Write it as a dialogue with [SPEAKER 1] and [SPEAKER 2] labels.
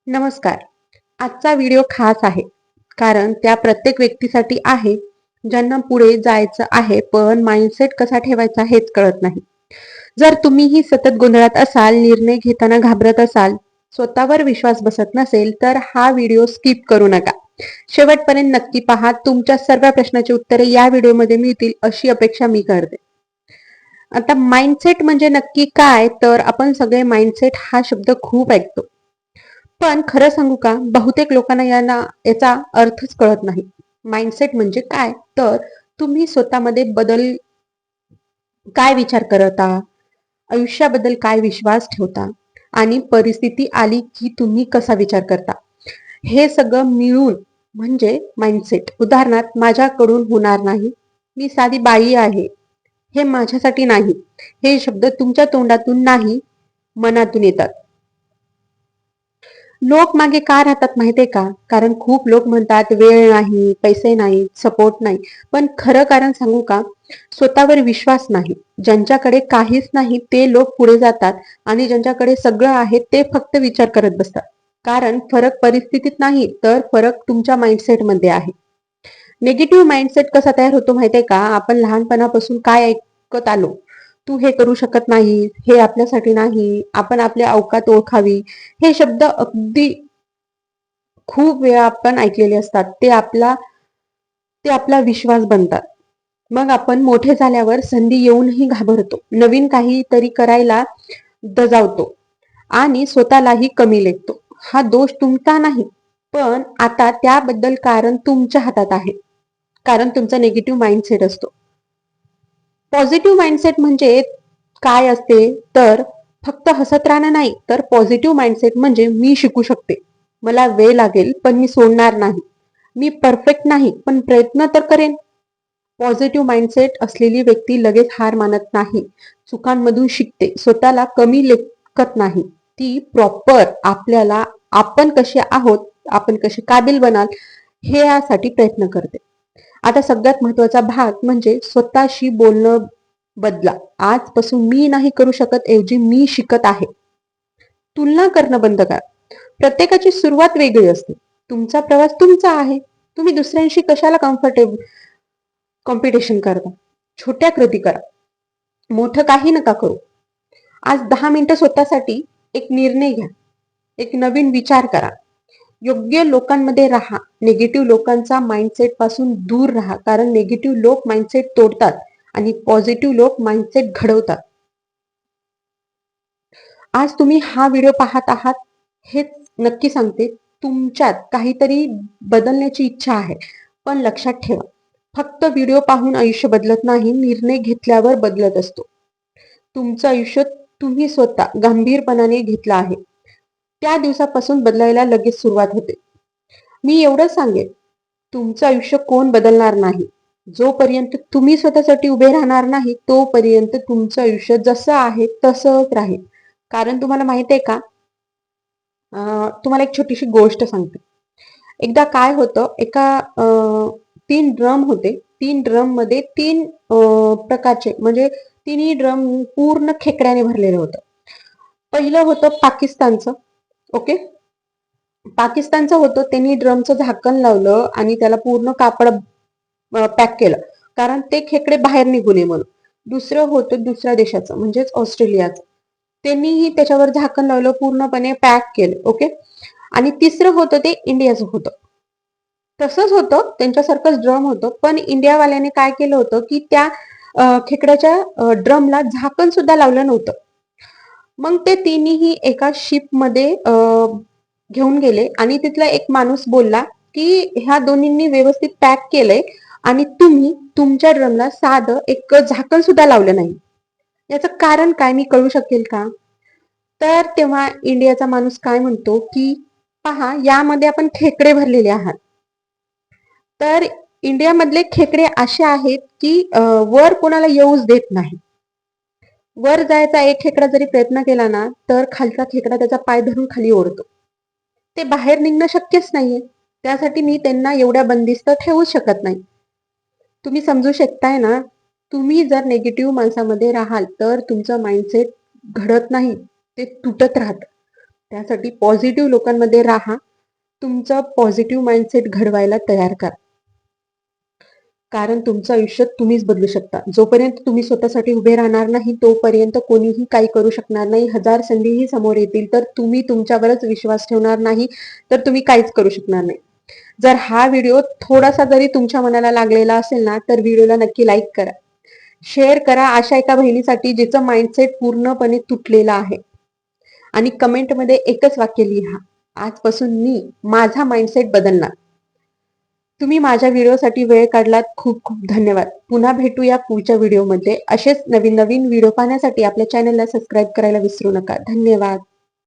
[SPEAKER 1] नमस्कार. आजचा व्हिडिओ खास आहे. कारण त्या प्रत्येक व्यक्तीसाठी आहे, ज्यांना पुढे जायचं आहे, पण माइंडसेट कसा ठेवायचा हेच कळत नाही. जर तुम्हीही सतत गोंधळात असाल, निर्णय घेताना घाबरत असाल, स्वतःवर विश्वास बसत नसेल, तर हा व्हिडिओ स्किप करू नका. शेवटपर्यंत नक्की पहा. तुमच्या सर्व प्रश्नाची उत्तरे या व्हिडिओमध्ये मिळतील अशी अपेक्षा मी करते. आता माइंडसेट म्हणजे नक्की काय? तर आपण सगळे माइंडसेट हा शब्द खूप ऐकतो. पण खरं सांगू का, बहुतेक लोकांना याचा अर्थच कळत नाही. माइंडसेट म्हणजे काय? तर तुम्ही स्वतःमध्ये बदल काय विचार करता, आयुष्याबद्दल काय विश्वास ठेवता आणि परिस्थिती आली की तुम्ही कसा विचार करता, हे सगळं मिळून म्हणजे माइंडसेट. उदाहरणार्थ, माझ्याकडून होणार नाही, मी साधी बाई आहे, हे माझ्यासाठी नाही, हे शब्द तुमच्या तोंडातून नाही, मनातून येतात. लोक मागे का राहतात माहितीये का? कारण खूप लोक म्हणतात वेळ नाही, पैसे नाही, सपोर्ट नाही. पण खरं कारण सांगू का? स्वतःवर विश्वास नाही. ज्यांच्याकडे काहीच नाही ते लोक पुढे जातात आणि ज्यांच्याकडे सगळं आहे ते फक्त विचार करत बसतात. कारण फरक परिस्थितीत नाही, तर फरक तुमच्या माइंडसेटमध्ये आहे. निगेटिव्ह माइंडसेट कसा तयार होतो माहितीये का? आपण लहानपणापासून काय ऐकत आलो, तू हे करू शकत नाही, हे आपल्यासाठी नाही, आपण आपल्या अवकात ओळखावी, हे शब्द अगदी खूप वेळा आपण ऐकलेले असतात. ते आपला विश्वास बनतात. मग आपण मोठे झाल्यावर संधी येऊनही घाबरतो, नवीन काहीतरी करायला दजावतो आणि स्वतःलाही कमी लेखतो. हा दोष तुमचा नाही, पण आता त्याबद्दल कारण तुमच्या हातात आहे. कारण तुमचा निगेटिव्ह माइंडसेट असतो. पॉझिटिव्ह माइंडसेट म्हणजे काय असते? तर फक्त हसत राहणं नाही, तर पॉझिटिव्ह माइंडसेट म्हणजे मी शिकू शकते, मला वेळ लागेल पण मी सोडणार नाही, मी परफेक्ट नाही पण प्रयत्न तर करेन. पॉझिटिव्ह माइंडसेट असलेली व्यक्ती लगेच हार मानत नाही, चुकांमधून शिकते, स्वतःला कमी लेखत नाही. ती प्रॉपर आपल्याला, आपण कसे आहोत, आपण कसे काबिल बनाल, हे यासाठी प्रयत्न करते. आता सगळ्यात महत्वाचा भाग म्हणजे स्वतःशी बोलणं बदला. आजपासून मी नाही करू शकत ऐवजी मी शिकत आहे. तुलना करणं बंद करा. प्रत्येकाची सुरुवात वेगळी असते. तुमचा प्रवास तुमचा आहे. तुम्ही दुसऱ्यांशी कशाला कॉम्पिटिशन करता? छोट्या कृती करा. मोठं काही नका करू. आज 10 मिनिटं स्वतःसाठी एक निर्णय घ्या. एक नवीन विचार करा. योग्य लोकांमध्ये राहा. निगेटिव्ह लोकांचा माइंडसेट पासून दूर राहा. कारण निगेटिव्ह लोक माइंडसेट तोडतात आणि पॉझिटिव्ह लोक माइंडसेट घडवतात. आज तुम्ही हा व्हिडिओ पाहत आहात, हेच नक्की सांगते, तुमच्यात काहीतरी बदलण्याची इच्छा आहे. पण लक्षात ठेवा, फक्त व्हिडिओ पाहून आयुष्य बदलत नाही, निर्णय घेतल्यावर बदलत असतो. तुमचं आयुष्य तुम्ही स्वतः गंभीरपणाने घेतलं आहे, त्या दिवसापासून बदलायला लगेच सुरुवात होते. मी एवढं सांगेन, तुमचं आयुष्य कोण बदलणार नाही. जोपर्यंत तुम्ही स्वतःसाठी उभे राहणार नाही, तोपर्यंत तुमचं आयुष्य जसं आहे तसंच राहील. कारण तुम्हाला माहित आहे का, तुम्हाला एक छोटीशी गोष्ट सांगते. एकदा काय होतं, तीन ड्रम होते. तीन ड्रम मध्ये तीन प्रकारचे, म्हणजे तिन्ही ड्रम पूर्ण खेकड्याने भरलेलं होतं. पहिलं होतं पाकिस्तानचं. ओके, पाकिस्तानचं होतं. त्यांनी ड्रमचं झाकण लावलं आणि त्याला पूर्ण कापड पॅक केलं, कारण ते खेकडे बाहेर निघू नये म्हणून. दुसरं होतं दुसऱ्या देशाचं, म्हणजेच ऑस्ट्रेलियाचं. त्यांनीही त्याच्यावर झाकण लावलं, पूर्णपणे पॅक केलं. ओके, आणि तिसरं होतं ते इंडियाचं होतं. तसंच होतं, त्यांच्यासारखंच ड्रम होतं, पण इंडियावाल्याने काय केलं होतं की त्या खेकड्याच्या ड्रमला झाकण सुद्धा लावलं नव्हतं. मग ते तिन्ही एका शिपमध्ये घेऊन गेले आणि तिथला एक माणूस बोलला की ह्या दोन्हींनी व्यवस्थित पॅक केलंय आणि तुम्ही तुमच्या ड्रमला साधं एक झाकण सुद्धा लावलं नाही. याचं कारण काय, मी कळू शकेल का? तर तेव्हा इंडियाचा माणूस काय म्हणतो की पहा, यामध्ये आपण खेकडे भरलेले आहात. तर इंडियामधले खेकडे असे आहेत की वर कोणाला येऊच देत नाही. वर जायचा एक खेकडा जरी प्रयत्न केला ना, तर खालचा खेकडा त्याचा पाय धरून खाली ओढतो. ते बाहेर निघणं शक्यच नाहीये. त्यासाठी मी त्यांना एवढ्या बंदिस्त ठेवू शकत नाही. तुम्ही समजू शकताय ना? तुम्ही जर निगेटिव्ह माणसामध्ये राहाल, तर तुमचं माइंडसेट घडत नाही, ते तुटत राहतं. त्यासाठी पॉझिटिव्ह लोकांमध्ये राहा. तुमचं पॉझिटिव्ह माइंडसेट घडवायला तयार करा. कारण तुमचं आयुष्य तुम्हीच बदलू शकता. जोपर्यंत तुम्ही स्वतःसाठी उभे राहणार नाही, तोपर्यंत कोणीही काही करू शकणार नाही. 1000 संधीही समोर येतील, तर तुम्ही तुमच्यावरच विश्वास ठेवणार नाही, तर तुम्ही काहीच करू शकणार नाही. जर हा व्हिडिओ थोडासा जरी तुमच्या मनाला लागलेला असेल ना, तर व्हिडिओला नक्की लाईक करा. शेअर करा अशा एका बहिणीसाठी जिचं माइंडसेट पूर्णपणे तुटलेलं आहे. आणि कमेंटमध्ये एकच वाक्य लिहा, आजपासून मी माझा माइंडसेट बदलणार. तुम्ही माझ्या व्हिडिओसाठी वेळ काढलात, खूप खूप धन्यवाद. पुन्हा भेटूया पुढच्या व्हिडिओमध्ये. असेच नवीन नवीन व्हिडिओ पाहण्यासाठी आपल्या चॅनलला सबस्क्राईब करायला विसरू नका. धन्यवाद.